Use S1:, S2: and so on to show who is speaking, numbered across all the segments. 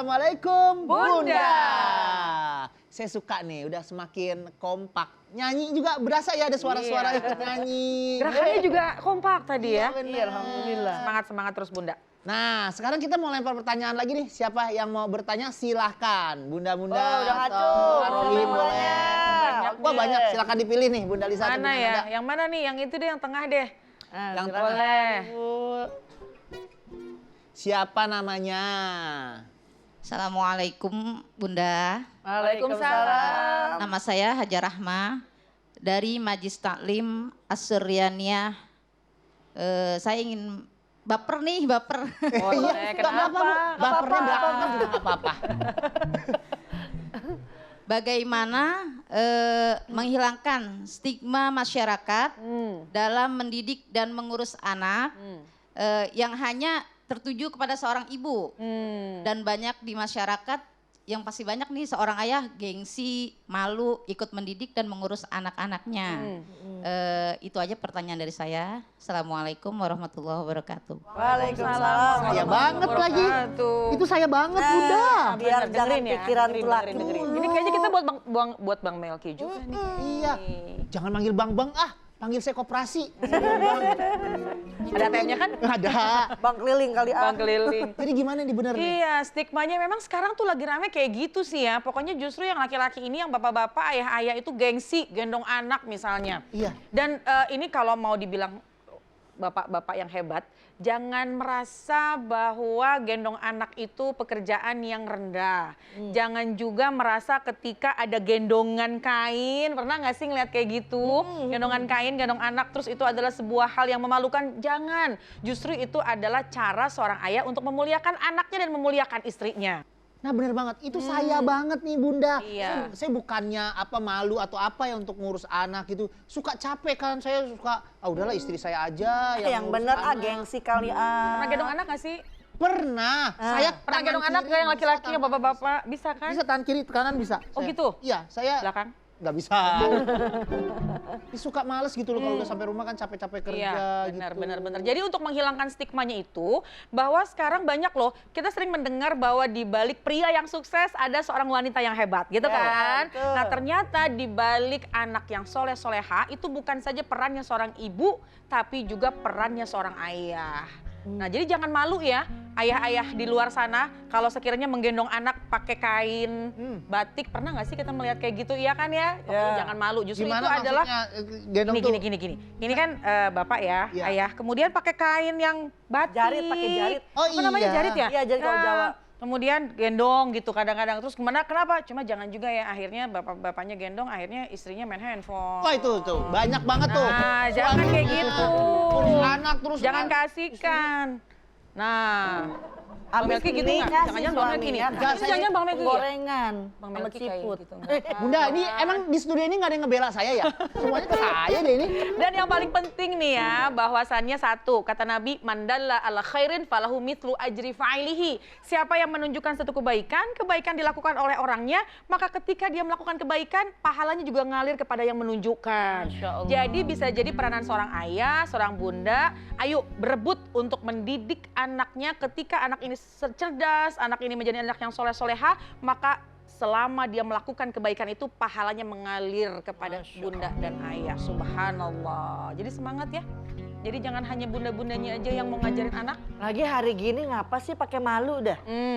S1: Assalamualaikum
S2: Bunda.
S1: Saya suka nih, udah semakin kompak. Nyanyi juga berasa ya, ada suara-suara ikut nyanyi.
S2: Gerakannya juga kompak tadi ya.
S1: Iya,
S3: alhamdulillah.
S2: Semangat terus Bunda.
S1: Nah, sekarang kita mau lempar pertanyaan lagi nih. Siapa yang mau bertanya silahkan. Bunda-bunda
S3: Oh, udah
S1: atau
S3: ngacung.
S1: Arfi boleh. Wah, banyak,
S3: deh.
S1: silakan dipilih nih Bunda Lisa. atau
S2: Mana
S1: Bunda
S2: ya?
S1: Nada.
S2: Yang mana nih? Yang itu deh, yang tengah deh.
S1: Yang
S3: silakan,
S2: boleh.
S3: Bu.
S1: Siapa namanya?
S4: Assalamualaikum Bunda.
S3: Waalaikumsalam.
S4: Nama saya Hajar Rahma dari Majlis Taklim As-Suryaniyah. Saya ingin baper nih, baper.
S2: Boleh,
S1: Nggak
S2: kenapa?
S1: apa-apa, Bu. Bapernya belakangan juga nggak apa-apa.
S4: Bagaimana menghilangkan stigma masyarakat dalam mendidik dan mengurus anak yang hanya tertuju kepada seorang ibu. Dan banyak di masyarakat yang pasti banyak nih seorang ayah gengsi, malu ikut mendidik dan mengurus anak-anaknya. Itu aja pertanyaan dari saya. Assalamualaikum warahmatullahi wabarakatuh.
S3: Waalaikumsalam.
S1: Saya banget lagi. Itu saya banget, Bunda.
S3: Biar jangan pikiran laki.
S2: Ini kayaknya kita buat Bang Melki juga nih.
S1: Iya. Jangan manggil Bang-Bang, panggil saya koperasi.
S2: Ada ATM-nya kan?
S1: Ada.
S3: Bang keliling kali
S2: Bang keliling.
S1: Jadi gimana nih bener nih?
S2: Iya, stigmanya memang sekarang tuh lagi rame kayak gitu sih ya. Pokoknya justru yang laki-laki ini, yang bapak-bapak, ayah-ayah itu gengsi, gendong anak misalnya.
S1: Iya.
S2: Dan ini kalau mau dibilang bapak-bapak yang hebat, jangan merasa bahwa gendong anak itu pekerjaan yang rendah. Jangan juga merasa ketika ada gendongan kain, pernah nggak sih ngeliat kayak gitu? Gendongan kain, gendong anak, terus itu adalah sebuah hal yang memalukan. Jangan, justru itu adalah cara seorang ayah untuk memuliakan anaknya dan memuliakan istrinya.
S1: Nah bener banget, itu saya banget nih Bunda.
S2: Iya.
S1: Saya bukannya malu atau apa ya untuk ngurus anak gitu. Suka capek kan, saya suka, udahlah istri saya aja
S3: yang
S1: ngurus
S3: bener
S1: anak.
S3: gengsi kali
S2: Pernah gendong anak nggak sih?
S1: Pernah, saya
S2: Pernah gendong anak nggak yang laki-laki, yang bapak-bapak? Bisa kan?
S1: Bisa tangan kiri, kanan bisa.
S2: Oh
S1: Saya.
S2: gitu?
S1: Iya, saya
S2: Belakang?
S1: nggak bisa. Suka males gitu loh kalau udah sampai rumah kan capek-capek kerja
S2: Iya,
S1: gitu.
S2: benar. Jadi untuk menghilangkan stigmanya itu, bahwa sekarang banyak loh, kita sering mendengar bahwa di balik pria yang sukses ada seorang wanita yang hebat, gitu kan?
S3: betul.
S2: Nah ternyata di balik anak yang soleh-soleha itu bukan saja perannya seorang ibu, tapi juga perannya seorang ayah. Nah jadi jangan malu ya, ayah-ayah di luar sana kalau sekiranya menggendong anak pakai kain batik, pernah nggak sih kita melihat kayak gitu, iya kan ya? Pokoknya jangan malu, justru
S1: Gimana
S2: itu adalah
S1: maksudnya gendong tuh?
S2: gini. Ini kan bapak ya,
S1: Iya.
S2: ayah. Kemudian pakai kain yang batik.
S3: Jarit, pakai jarit.
S1: Oh
S2: Apa namanya,
S1: iya.
S2: jarit ya?
S3: Iya, jarit kalau Jawa.
S2: Kemudian gendong gitu kadang-kadang. Terus kenapa? Cuma jangan juga ya akhirnya bapaknya gendong, akhirnya istrinya main handphone.
S1: Wah itu tuh, banyak banget tuh.
S2: Nah, jangan
S1: Suami
S2: kayak gitu.
S1: ngurus anak terus.
S2: Jangan kasihkan. Nah, Bang
S3: Abis
S2: Melki gitu
S3: ini
S2: nggak?
S3: kasih
S2: Jangan-jangan Bang Melki nih.
S3: suaminya,
S2: Ini jangan Bang Melki ya?
S3: gorengan
S2: Bang
S3: sama
S2: Melki kayak
S3: siput.
S2: gitu.
S1: Bunda, ini emang di studio ini nggak ada yang ngebela saya ya? Semuanya ke saya deh ini.
S2: Dan yang paling penting nih ya, bahwasannya satu, kata Nabi, mandalla ala khairin falahu mitlu ajri fa'ilihi. Siapa yang menunjukkan satu kebaikan dilakukan oleh orangnya, maka ketika dia melakukan kebaikan, pahalanya juga ngalir kepada yang menunjukkan. Jadi bisa jadi peranan seorang ayah, seorang bunda, ayo berebut untuk mendidik anaknya ketika anak ini cerdas, anak ini menjadi anak yang soleh-soleha, maka selama dia melakukan kebaikan itu pahalanya mengalir kepada bunda dan ayah. Subhanallah. Jadi semangat ya. Jadi jangan hanya bunda-bundanya aja yang mau ngajarin anak.
S3: Lagi hari gini ngapa sih pakai malu dah?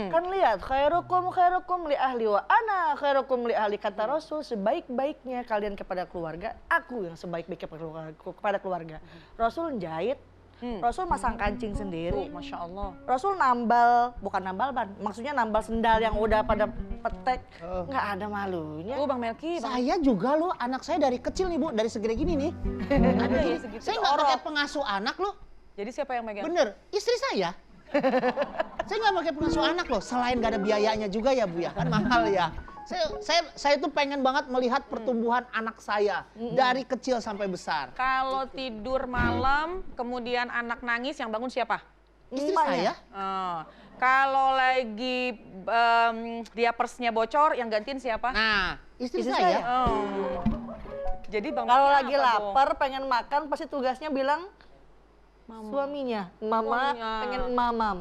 S3: Kan lihat, khairukum li ahli wa ana khairukum li ahli, kata Rasul, sebaik-baiknya kalian kepada keluarga, aku yang sebaik-baiknya kepada keluarga. Rasul jahit, Rasul masang kancing sendiri.
S2: Masya Allah.
S3: Rasul bukan nambal ban, maksudnya nambal sendal yang udah pada petek, nggak ada malunya.
S2: Bang Melki.
S1: Saya juga loh, anak saya dari kecil nih Bu, dari segede gini nih.
S2: Ada ya segitu.
S1: Saya nggak pakai pengasuh anak loh.
S2: Jadi siapa yang megang?
S1: Bener, istri saya. Saya nggak pakai pengasuh anak loh, selain nggak ada biayanya juga ya Bu ya, kan mahal ya. Saya tuh pengen banget melihat pertumbuhan anak saya dari kecil sampai besar.
S2: Kalau tidur malam, kemudian anak nangis, yang bangun siapa?
S1: Istri
S3: Emaknya.
S1: saya.
S2: Kalau lagi diapersnya bocor, yang gantiin siapa?
S1: Nah, istri
S3: Istri
S1: saya.
S2: Jadi Bang
S3: Kalau
S2: Melki
S3: lagi
S2: apa, Bang?
S3: lapar pengen makan pasti tugasnya bilang, suaminya. Mama
S2: Suaminya.
S3: pengen mamam.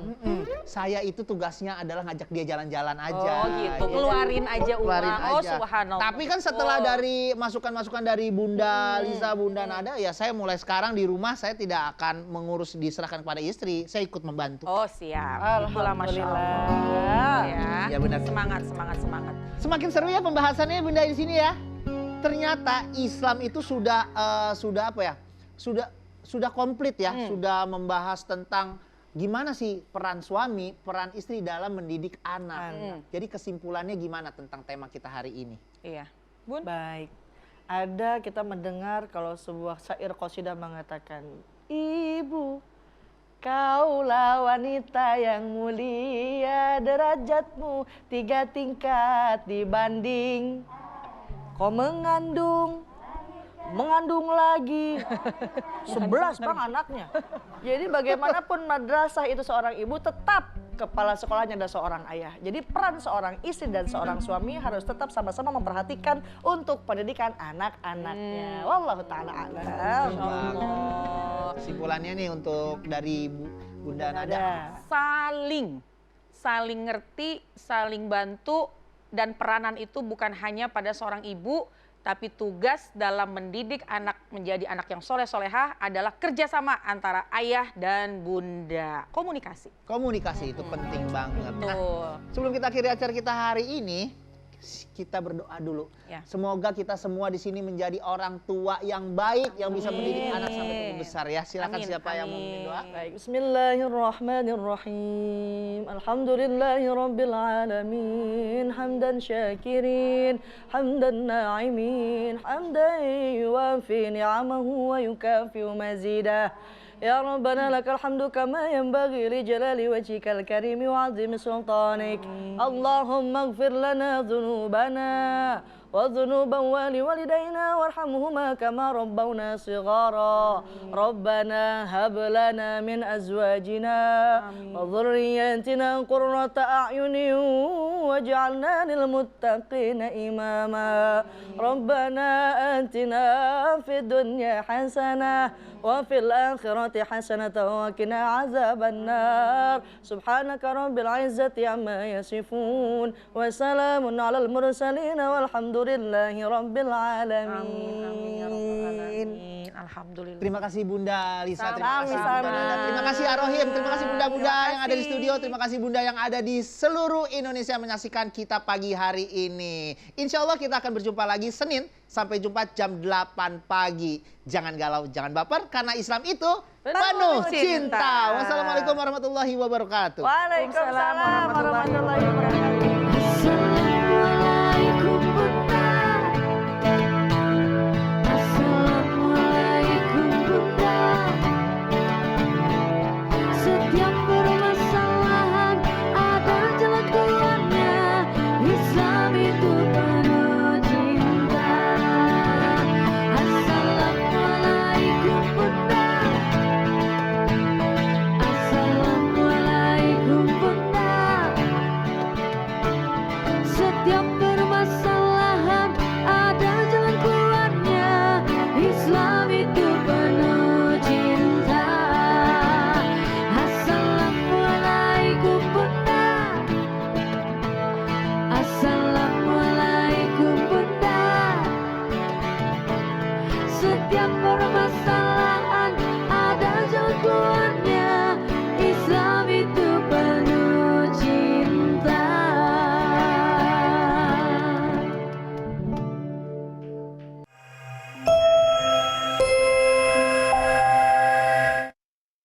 S1: Saya itu tugasnya adalah ngajak dia jalan-jalan aja.
S2: Oh gitu,
S1: Ya.
S2: keluarin aja uang.
S1: Keluarin
S2: Oh
S1: aja.
S2: subhanallah.
S1: Tapi kan setelah dari masukan-masukan dari Bunda Lisa, Bunda Nada, ya saya mulai sekarang di rumah saya tidak akan mengurus diserahkan kepada istri, saya ikut membantu.
S2: Oh siap, itulah Masya Allah. Ya,
S1: Ya, benar.
S2: Semangat.
S1: Semakin seru ya pembahasannya Bunda di sini ya. Ternyata Islam itu sudah apa ya? Sudah komplit ya, sudah membahas tentang gimana sih peran suami, peran istri dalam mendidik anak. Jadi kesimpulannya gimana tentang tema kita hari ini?
S2: Iya. Bun?
S3: Baik. Ada kita mendengar kalau sebuah syair qasidah mengatakan, Ibu, kaulah wanita yang mulia, derajatmu 3 tingkat dibanding kau mengandung lagi 11 bang anaknya. Jadi bagaimanapun madrasah itu seorang ibu, tetap kepala sekolahnya adalah seorang ayah. Jadi peran seorang istri dan seorang suami harus tetap sama-sama memperhatikan untuk pendidikan anak-anaknya. Wallahu ta'ala a'lam.
S1: Kesimpulannya nih untuk dari Bunda Nada.
S2: Saling ngerti, saling bantu, dan peranan itu bukan hanya pada seorang ibu, tapi tugas dalam mendidik anak menjadi anak yang soleh-solehah adalah kerjasama antara ayah dan bunda. Komunikasi.
S1: Komunikasi itu penting banget. Nah,
S2: Betul.
S1: sebelum kita akhiri acara kita hari ini, kita berdoa dulu.
S2: Ya.
S1: Semoga kita semua di sini menjadi orang tua yang baik, yang bisa mendidik anak sampai tumbuh besar ya. Silakan
S2: Amin,
S1: siapa yang mau
S2: amin.
S1: doa?
S3: Baik, bismillahirrahmanirrahim. Alhamdulillahirabbil alamin. Hamdan syakirin, hamdan na'imin, hamdan yuwafi ni'amahu wa yukafi'u mazidah. Ya Rabbana lakal hamdu kama yanbaghi li jalali wajhikal karimi wa 'azimi sultanik. Allahumma ighfir lana dhunubana وذنوب والدينا وارحمهما كما ربونا صغارا ربنا هب لنا من أزواجنا وذرياتنا قرة أعين واجعلنا للمتقين إماما ربنا آتنا في الدنيا حسنة وفي الآخرة حسنة وقنا عذاب النار سبحانك رب العزة عما يصفون وسلام على المرسلين والحمد Alhamdulillahi Rabbil Alamin.
S2: Alhamdulillah.
S1: Terima kasih Bunda Lisa, terima kasih
S3: Sama-sama.
S1: Bunda Nada, terima kasih Arohim, terima kasih Bunda-Bunda yang ada di studio, terima kasih Bunda yang ada di seluruh Indonesia menyaksikan kita pagi hari ini. Insya Allah kita akan berjumpa lagi Senin, sampai jumpa jam 8 pagi. Jangan galau, jangan baper, karena Islam itu penuh cinta. Wassalamualaikum warahmatullahi wabarakatuh.
S3: Waalaikumsalam warahmatullahi wabarakatuh.